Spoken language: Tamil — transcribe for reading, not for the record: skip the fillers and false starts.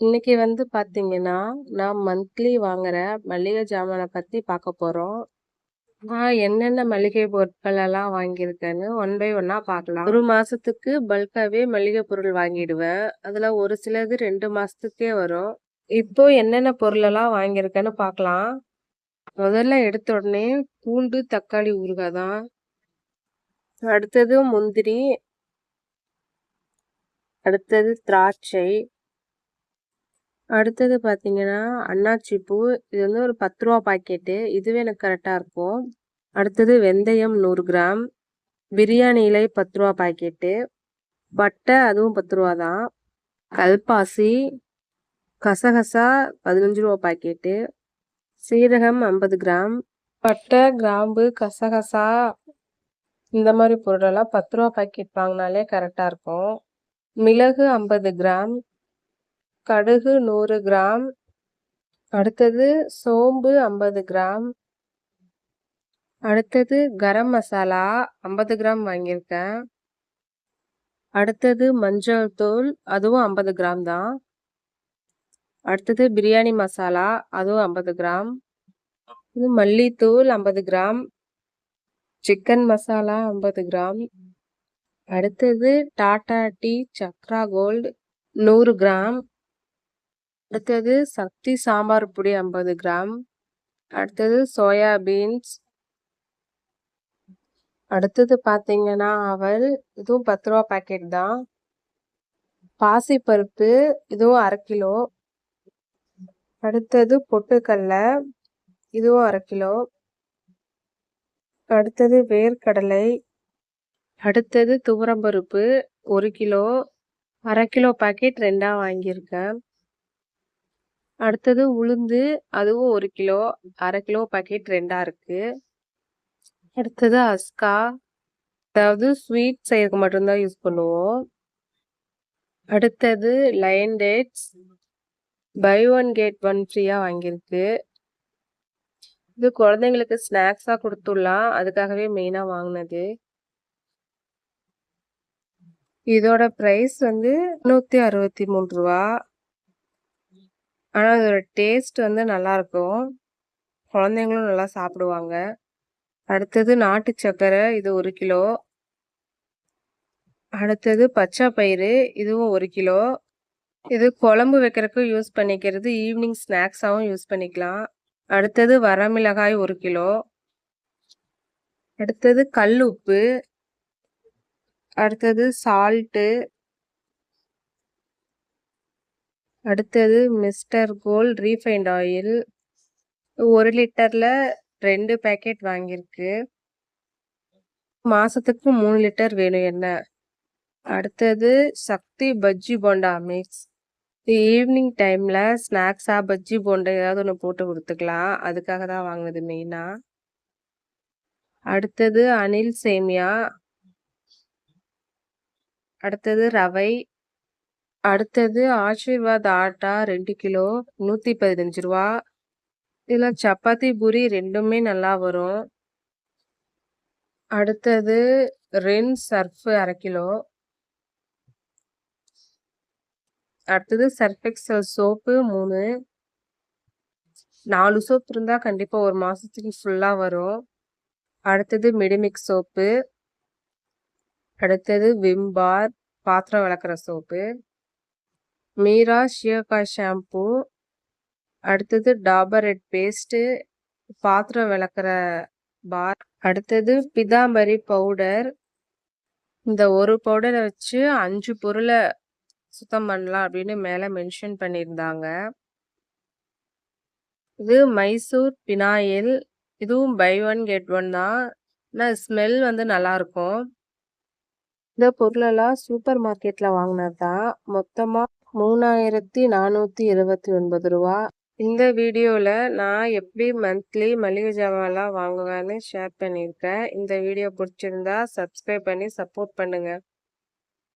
இன்னைக்கு பார்த்தீங்கன்னா, நான் மந்த்லி வாங்குற மளிகை ஜாமான பத்தி பார்க்க போறோம். நான் என்னென்ன மளிகை பொருட்கள் எல்லாம் வாங்கியிருக்கேன்னு ஒன் பை ஒன்னா பார்க்கலாம். ஒரு மாசத்துக்கு பல்காவே மளிகை பொருள் வாங்கிடுவேன். அதுல ஒரு சிலது 2 மாசத்துக்கே வரும். இப்போ என்னென்ன பொருள் எல்லாம் வாங்கியிருக்கேன்னு பார்க்கலாம். முதல்ல எடுத்த உடனே பூண்டு, தக்காளி ஊறுகாய் தான். அடுத்தது முந்திரி, அடுத்தது திராட்சை, அடுத்தது பார்த்தீங்கன்னா, அன்னாச்சி பூ. இது ஒரு ரூ. 10 பாக்கெட்டு. இதுவே எனக்கு கரெக்டா இருக்கும். அடுத்தது வெந்தயம் 100 கிராம். பிரியாணி இலை ரூ. 10 பாக்கெட்டு. பட்டை அதுவும் ரூ. 10 தான். கல்பாசி, கசகசா ரூ. 15 பாக்கெட்டு. சீரகம் 50 கிராம். பட்டை, கிராம்பு, கசகசா இந்த மாதிரி பொருளெல்லாம் ரூ. 10 பாக்கெட் வாங்கினாலே கரெக்டா இருக்கும். மிளகு 50 கிராம். கடுகு 100 கிராம். அடுத்தது சோம்பு 50 கிராம். அடுத்தது கரம் மசாலா 50 கிராம் வாங்கியிருக்கேன். அடுத்தது மஞ்சள் தூள், அதுவும் 50 கிராம் தான். அடுத்தது பிரியாணி மசாலா, அதுவும் 50 கிராம். இது மல்லித்தூள் 50 கிராம். Chicken masala 50 gram. அடுத்தது Tata tea Chakra gold 100 gram. அடுத்தது சக்தி சாம்பார் பொடி 50 கிராம். அடுத்தது சோயா பீன்ஸ். அடுத்தது பார்த்தீங்கன்னா அவல், இதுவும் ரூ. 10 பாக்கெட் தான். பாசிப்பருப்பு, இதுவும் 1/2 கிலோ. அடுத்தது பொட்டுக்கடலை, இதுவும் 1/2 கிலோ. அடுத்தது வேர்க்கடலை. அடுத்தது துவரம்பருப்பு 1 கிலோ. 1/2 கிலோ பாக்கெட் 2ஆ வாங்கியிருக்கேன். அடுத்தது உளுந்து, அதுவும் 1 கிலோ. 1/2 கிலோ பாக்கெட் 2ஆ இருக்கு. அடுத்தது அஸ்கா, அதாவது ஸ்வீட் செய்யறதுக்கு மட்டும்தான் யூஸ் பண்ணுவோம். அடுத்தது lion dates, buy one get one ஃப்ரீயா வாங்கியிருக்கு. இது குழந்தைங்களுக்கு ஸ்நாக்ஸா கொடுத்துடலாம், அதுக்காகவே மெயினா வாங்கினது. இதோட பிரைஸ் 363 ரூபா. ஆனா அதோட டேஸ்ட் நல்லா இருக்கும். குழந்தைங்களும் நல்லா சாப்பிடுவாங்க. அடுத்தது நாட்டு சக்கரை, இது 1 கிலோ. அடுத்தது பச்சை பயிறு, இதுவும் 1 கிலோ. இது குழம்பு வைக்கிறதுக்கு யூஸ் பண்ணிக்கிறது, ஈவினிங் ஸ்நாக்ஸாவும் யூஸ் பண்ணிக்கலாம். அடுத்தது வரமிளகாய் 1 கிலோ. அடுத்தது கல் உப்பு. அடுத்தது சால்ட்டு. அடுத்தது மிஸ்டர் கோல்ட் ரீஃபைண்ட் ஆயில். 1 லிட்டர்ல 2 பேக்கெட் வாங்கியிருக்கு. மாசத்துக்கு 3 லிட்டர் வேணும் எண்ணெய். அடுத்தது சக்தி பஜ்ஜி போண்டா மிக்ஸ். ஈவினிங் டைம்ல ஸ்நாக்ஸா பஜ்ஜி போண்டா ஏதாவது ஒன்று போட்டு கொடுத்துக்கலாம், அதுக்காக தான் வாங்கினது மெயினா. அடுத்தது அனில் சேமியா. அடுத்தது ரவை. அடுத்தது ஆசீர்வாத் ஆட்டா 2 கிலோ 115 ரூபா. இதில் சப்பாத்தி பூரி ரெண்டுமே நல்லா வரும். அடுத்தது ரின் சர்ஃப் 1/2 கிலோ. அடுத்தது சர்ஃப் எக்ஸல் சோப்பு 3. 4 சோப் இருந்தா கண்டிப்பா ஒரு மாசத்துக்கு ஃபுல்லா வரும். அடுத்தது மெடிமிக்ஸ் சோப்பு. அடுத்தது விம் பார் பாத்திரம் விளக்குற சோப்பு. மீரா ஷியக்காய் ஷாம்பு. அடுத்தது டாபர் ரெட் பேஸ்ட் பாத்திரம் விளக்குற பார். அடுத்தது பிதாம்பரி பவுடர். இந்த ஒரு பவுடரை வச்சு 5 பொருளை சுத்தம் பண்ணலாம் அப்படின்னு மேல மென்ஷன் பண்ணியிருந்தாங்க. இது மைசூர் பினாயில். இதுவும் பை ஒன் கெட் ஒன் தான். ஆனால் ஸ்மெல் நல்லா இருக்கும். இந்த பொருளெல்லாம் சூப்பர் மார்க்கெட்ல வாங்கினது தான். மொத்தமா 3429 ரூபா. இந்த வீடியோவில் நான் எப்படி மந்த்லி மளிகை ஜாமான்லாம் வாங்குவேன்னு ஷேர் பண்ணியிருக்கேன். இந்த வீடியோ பிடிச்சிருந்தா சப்ஸ்கிரைப் பண்ணி சப்போர்ட் பண்ணுங்க.